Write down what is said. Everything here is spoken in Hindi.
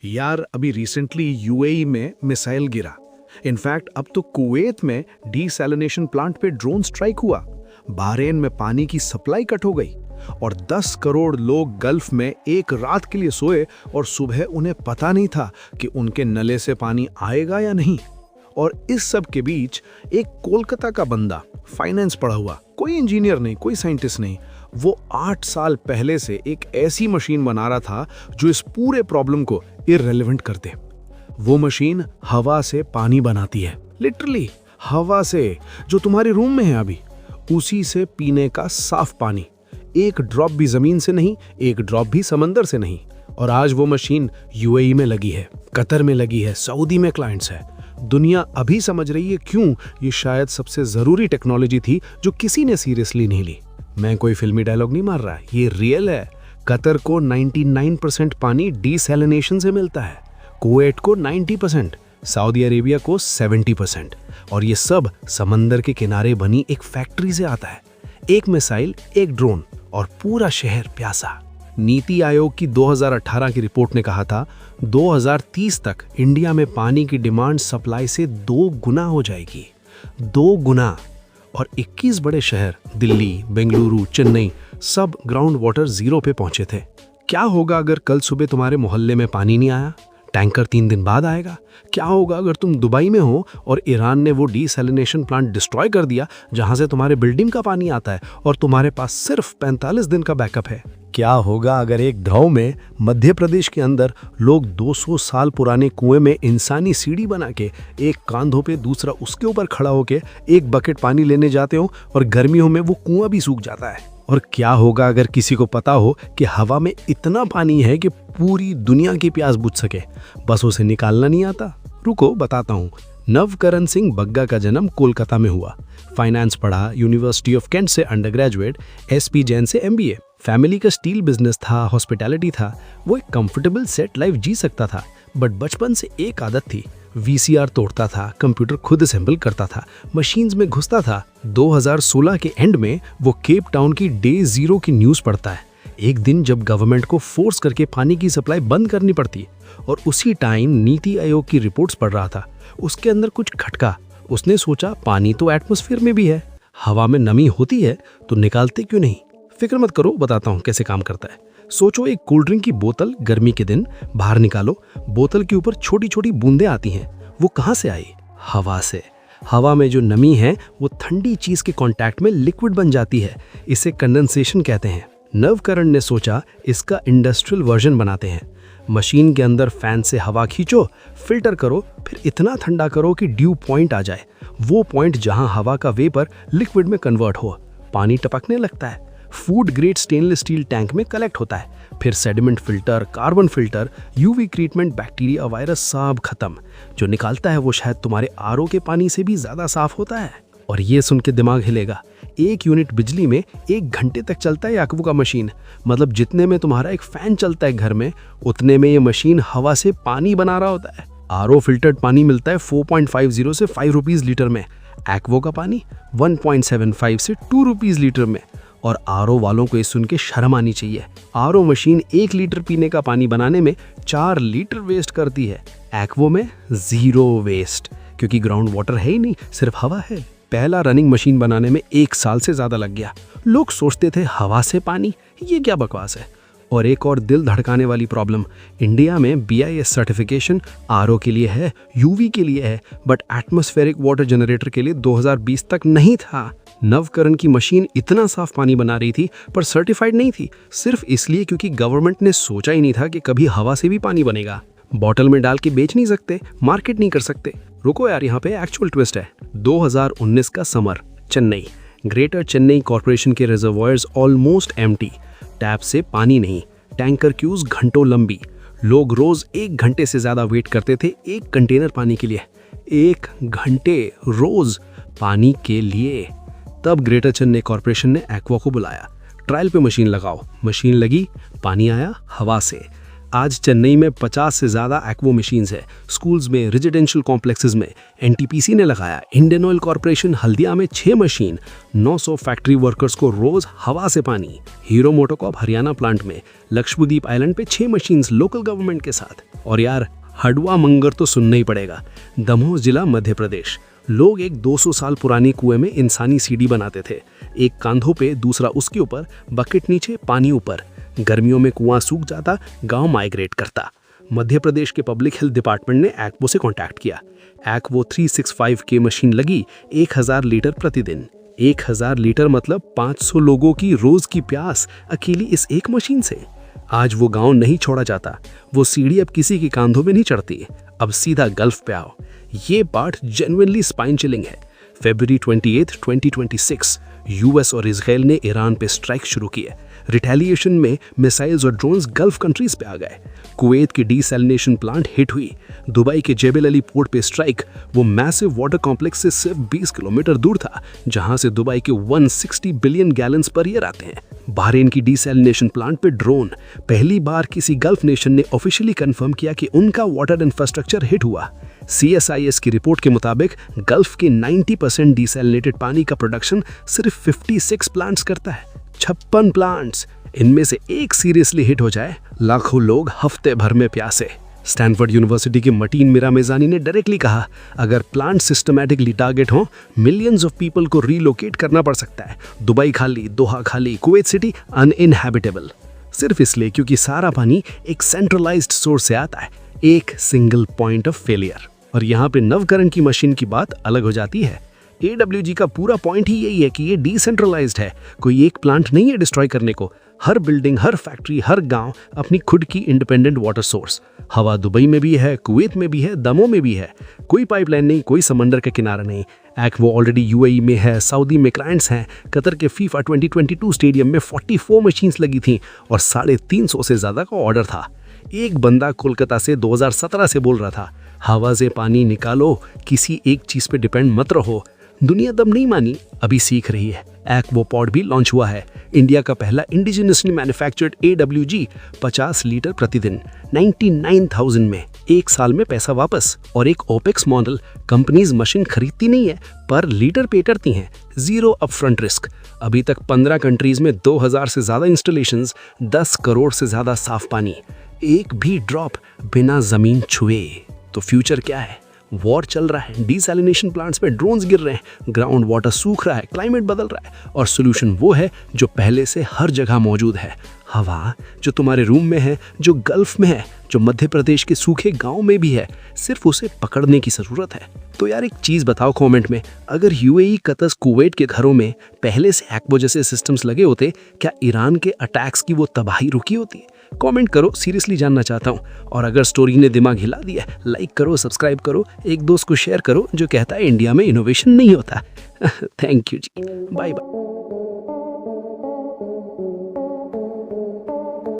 यार अभी रिसेंटली यूएई में मिसाइल गिरा। इनफैक्ट अब तो कुवैत में डीसैलिनेशन प्लांट पे ड्रोन स्ट्राइक हुआ। बहरीन में पानी की सप्लाई कट हो गई और 10 करोड़ लोग गल्फ में एक रात के लिए सोए और सुबह उन्हें पता नहीं था कि उनके नले से पानी आएगा या नहीं। और इस सब के बीच एक कोलकाता का बंदा, फाइनेंस पढ़ा हुआ, कोई इंजीनियर नहीं, कोई साइंटिस्ट नहीं, वो 8 साल पहले से एक ऐसी मशीन बना रहा था जो इस पूरे प्रॉब्लम को इररिलेवेंट कर दे। वो मशीन हवा से पानी बनाती है, लिटरली हवा से, जो तुम्हारे रूम में है अभी, उसी से पीने का साफ पानी। एक ड्रॉप भी जमीन से नहीं, एक ड्रॉप भी समंदर से नहीं। और आज वो मशीन यूएई में लगी है, कतर में लगी है, सऊदी में क्लाइंट्स है। दुनिया अभी समझ रही है क्यों ये शायद सबसे जरूरी टेक्नोलॉजी थी जो किसी ने सीरियसली नहीं ली। मैं कोई फिल्मी डायलॉग नहीं मार रहा, ये रियल है। कतर को 99% पानी डीसैलिनेशन से मिलता है, कुवैत को 90%, सऊदी अरेबिया को 70%। और ये सब समंदर के किनारे बनी एक फैक्ट्री से आता है। एक मिसाइल, एक ड्रोन और पूरा शहर प्यासा। नीति आयोग की 2018 की रिपोर्ट ने कहा था 2030 तक इंडिया में पानी की डिमांड सप्लाई से 2 गुना हो जाएगी। 2 गुना। और 21 बड़े शहर, दिल्ली, बेंगलुरु, चेन्नई, सब ग्राउंड वाटर जीरो पे पहुंचे थे। क्या होगा अगर कल सुबह तुम्हारे मोहल्ले में पानी नहीं आया? टैंकर 3 दिन बाद आएगा। क्या होगा अगर तुम दुबई में हो और ईरान ने वो डीसैलिनेशन प्लांट डिस्ट्रॉय कर दिया जहां से तुम्हारे बिल्डिंग का पानी आता है और तुम्हारे पास सिर्फ 45 दिन का बैकअप है? क्या होगा अगर एक गांव में मध्य प्रदेश के अंदर लोग 200 साल पुराने कुएं में इंसानी सीढ़ी बना के एक कांधों पे दूसरा उसके ऊपर खड़ा होके एक बकेट पानी लेने जाते हो और गर्मियों में वो कुआं भी सूख जाता है? और क्या होगा अगर किसी को पता हो कि हवा में इतना पानी है कि पूरी दुनिया की प्यास बुझ सके, बस उसे निकालना नहीं आता? रुको बताता हूँ। नवकरण सिंह बग्गा का जन्म कोलकाता में हुआ। फाइनेंस पढ़ा, यूनिवर्सिटी ऑफ कैंट से अंडर ग्रेजुएट, एसपी जैन से एमबीए। फैमिली का स्टील बिजनेस था, हॉस्पिटैलिटी था। वो एक कंफर्टेबल सेट लाइफ जी सकता था, बट बचपन से एक आदत थी, वीसीआर तोड़ता था, कंप्यूटर खुद असेंबल करता था, मशीन्स में घुसता था। 2016 के एंड में वो केप टाउन की डे 0 की न्यूज़ पढ़ता है। एक दिन जब गवर्नमेंट को फोर्स करके पानी की सप्लाई बंद करनी पड़ती और उसी टाइम नीति आयोग की रिपोर्ट्स पढ़ रहा था। उसके अंदर कुछ खटका। उसने सोचा पानी तो एटमॉस्फेयर में भी है, हवा में नमी होती है, तो निकालते क्यों नहीं? फिक्र मत करो, बताता हूँ कैसे काम करता है। सोचो एक कोल्ड ड्रिंक की बोतल गर्मी के दिन बाहर निकालो, बोतल के ऊपर छोटी छोटी बूंदें आती हैं। वो कहाँ से आई? हवा से। हवा में जो नमी है वो ठंडी चीज के कांटेक्ट में लिक्विड बन जाती है। इसे कंडेंसेशन कहते हैं। नवकरण ने सोचा इसका इंडस्ट्रियल वर्जन बनाते हैं। मशीन के अंदर फैन से हवा खींचो, फिल्टर करो, फिर इतना ठंडा करो कि ड्यू पॉइंट आ जाए। वो पॉइंट जहां हवा का वेपर लिक्विड में कन्वर्ट हो, पानी टपकने लगता है। Food grade stainless steel tank में कलेक्ट होता है। फिर sediment filter, carbon filter, UV treatment, bacteria, virus सब खत्म। जो निकालता है वो शायद तुम्हारे आरओ के पानी से भी ज्यादा साफ होता है। और ये सुन के दिमाग हिलेगा। 1 यूनिट बिजली में 1 घंटे तक चलता है एक्वा का मशीन। मतलब जितने में तुम्हारा एक फैन चलता है घर में, उतने में ये मशीन हवा से पानी बना रहा होता है। आरओ फिल्टर्ड पानी मिलता है 4.50 से 5 रुपीज लीटर में। एक्वा का पानी 1.75 से 2 रुपीज लीटर में। और आरओ वालों को ये सुन के शर्म आनी चाहिए। आरओ मशीन 1 लीटर पीने का पानी बनाने में 4 लीटर वेस्ट करती है। एक्वा में 0 वेस्ट, क्योंकि ग्राउंड वाटर है ही नहीं, सिर्फ हवा है। पहला रनिंग मशीन बनाने में 1 साल से ज्यादा लग गया। लोग सोचते थे हवा से पानी, ये क्या बकवास है। और एक और दिल धड़काने वाली प्रॉब्लम, इंडिया में बीआईएस सर्टिफिकेशन आरओ के लिए है, यूवी के लिए है, बट एटमॉस्फेरिक वाटर जनरेटर के लिए 2020 तक नहीं था। नवकरण की मशीन इतना साफ पानी बना रही थी पर सर्टिफाइड नहीं थी, सिर्फ इसलिए क्योंकि गवर्नमेंट ने सोचा ही नहीं था कि कभी हवा से भी पानी बनेगा। बॉटल में डाल के बेच नहीं सकते, मार्केट नहीं कर सकते। रुको यार, यहाँ पे एक्चुअल ट्विस्ट है। 2019 का summer, Chennai, greater Chennai corporation के रिजर्वॉयर्स ऑलमोस्ट एम्प्टी। टैप से पानी नहीं, टैंकर क्यूज घंटों लंबी। लोग रोज 1 घंटे से ज्यादा वेट करते थे एक कंटेनर पानी के लिए। 1 घंटे रोज पानी के लिए। तब ग्रेटर चेन्नई कॉर्पोरेशन ने एक्वा को बुलाया, ट्रायल पे मशीन लगाओ। मशीन लगी, पानी आया हवा से। आज चेन्नई में 50 से ज़्यादा एक्वो मशीन्स है। स्कूल्स में, रेजिडेंशियल कॉम्प्लेक्सेस में एनटीपीसी ने लगाया। इंडियन ऑयल कॉर्पोरेशन हल्दिया में 6 मशीन, 900 फैक्ट्री वर्कर्स को रोज हवा से पानी। हीरो मोटोकॉर्प हरियाणा प्लांट में, लक्षद्वीप आइलैंड पे 6 मशीन्स लोकल गवर्नमेंट के साथ। और यार हडवा मंगर तो सुनना ही पड़ेगा, दमोह जिला मध्य प्रदेश। लोग एक 200 साल पुरानी कुएं में इंसानी सीढ़ी बनाते थे, एक कांधों पे, दूसरा उसके ऊपर, बकेट नीचे, पानी ऊपर। गर्मियों में कुआं सूख जाता, गांव माइग्रेट करता। मध्य प्रदेश के पब्लिक हेल्थ डिपार्टमेंट ने एक्वो से कांटेक्ट किया। एक्वो 365 के मशीन लगी, 1000 लीटर प्रतिदिन। 1000 लीटर मतलब 500 लोगों की रोज की प्यास अकेली इस एक मशीन से। आज वो गांव नहीं छोड़ा जाता, वो सीढ़ी अब किसी के कांधों में नहीं चढ़ती, अब सीधा गल्फ पे आओ। ये पार्ट जेन्युइनली स्पाइन चिलिंग है। फरवरी 28, 2026 यूएस और इजराइल ने ईरान पे स्ट्राइक शुरू की है। रिटेलिएशन में मिसाइल्स और ड्रोन्स गल्फ कंट्रीज पे आ गए। कुवैत की डीसैलिनेशन प्लांट हिट हुई। दुबई के जेबल अली पोर्ट पे स्ट्राइक, वो मैसिव वाटर कॉम्प्लेक्स से सिर्फ 20 किलोमीटर दूर था, जहां से दुबई के 160 बिलियन गैलन्स पर ईयर आते हैं। बहरीन की डीसैलिनेशन प्लांट पे ड्रोन, पहली बार किसी गल्फ नेशन ने ऑफिशियली कंफर्म किया कि उनका वाटर इंफ्रास्ट्रक्चर हिट हुआ। CSIS की रिपोर्ट के मुताबिक गल्फ के 90% डीसैलिनेटेड पानी का प्रोडक्शन सिर्फ 56 प्लांट्स करता है। 56 प्लांट्स, इनमें से एक सीरियसली हिट हो जाए, लाखों लोग हफ्ते भर में प्यासे। स्टैनफोर्ड यूनिवर्सिटी के मटीन मिरामेजानी ने डायरेक्टली कहा, अगर प्लांट सिस्टमैटिकली टारगेट हो, मिलियंस ऑफ पीपल को रीलोकेट करना पड़ सकता है। दुबई खाली, दोहा खाली, कुवैत सिटी अनइनहैबिटेबल। सिर्फ इसलिए क्योंकि सारा पानी एक सेंट्रलाइज्ड सोर्स से आता है, एक सिंगल पॉइंट ऑफ फेलियर। और यहाँ पे नवकरण की मशीन की बात अलग हो जाती है। AWG का पूरा पॉइंट ही यही है कि ये डिसेंट्रलाइज्ड है, कोई एक प्लांट नहीं है डिस्ट्रॉय करने को। हर बिल्डिंग, हर फैक्ट्री, हर गांव अपनी खुद की इंडिपेंडेंट वाटर सोर्स। हवा दुबई में भी है, कुवैत में भी है, दमोह में भी है। कोई पाइपलाइन नहीं, कोई समंदर का किनारा नहीं। एक्वो ऑलरेडी UAE में है, सऊदी में क्लाइंट्स हैं। कतर के FIFA 2022 स्टेडियम में 44 मशीन्स लगी थी और 350 से ज़्यादा का ऑर्डर था। एक बंदा कोलकाता से 2017 से बोल रहा था, हवा से पानी निकालो, किसी एक चीज़ पे डिपेंड मत रहो। दुनिया दम नहीं मानी, अभी सीख रही है। एक्वो पॉड भी लॉन्च हुआ है। इंडिया का पहला इंडिजिनसली मैन्युफैक्चर्ड AWG 50 लीटर प्रतिदिन, 99,000 में, 1 साल में पैसा वापस। और एक ओपेक्स मॉडल, कंपनीज मशीन खरीदती नहीं है पर लीटर पे करती हैं, जीरो अपफ्रंट रिस्क। अभी तक 15 कंट्रीज में 2000 से ज़्यादा इंस्टॉलेशंस, 10 करोड़ से ज़्यादा साफ पानी, एक भी ड्रॉप बिना जमीन छुए। तो फ्यूचर क्या है? वॉर चल रहा है, डीसैलिनेशन प्लांट्स पे ड्रोन्स गिर रहे हैं, ग्राउंड वाटर सूख रहा है, क्लाइमेट बदल रहा है, और सोल्यूशन वो है जो पहले से हर जगह मौजूद है। हवा जो तुम्हारे रूम में है, जो गल्फ में है, जो मध्य प्रदेश के सूखे गांव में भी है, सिर्फ उसे पकड़ने की ज़रूरत है। तो यार एक चीज़ बताओ कमेंट में, अगर UAE, कतर, कुवैत के घरों में पहले से एक्वो जैसे सिस्टम्स लगे होते, क्या ईरान के अटैक्स की वो तबाही रुकी होती? कमेंट करो, सीरियसली जानना चाहता हूँ। और अगर स्टोरी ने दिमाग हिला दिया, लाइक करो, सब्सक्राइब करो, एक दोस्त को शेयर करो जो कहता है इंडिया में इनोवेशन नहीं होता। Thank you ji, bye bye.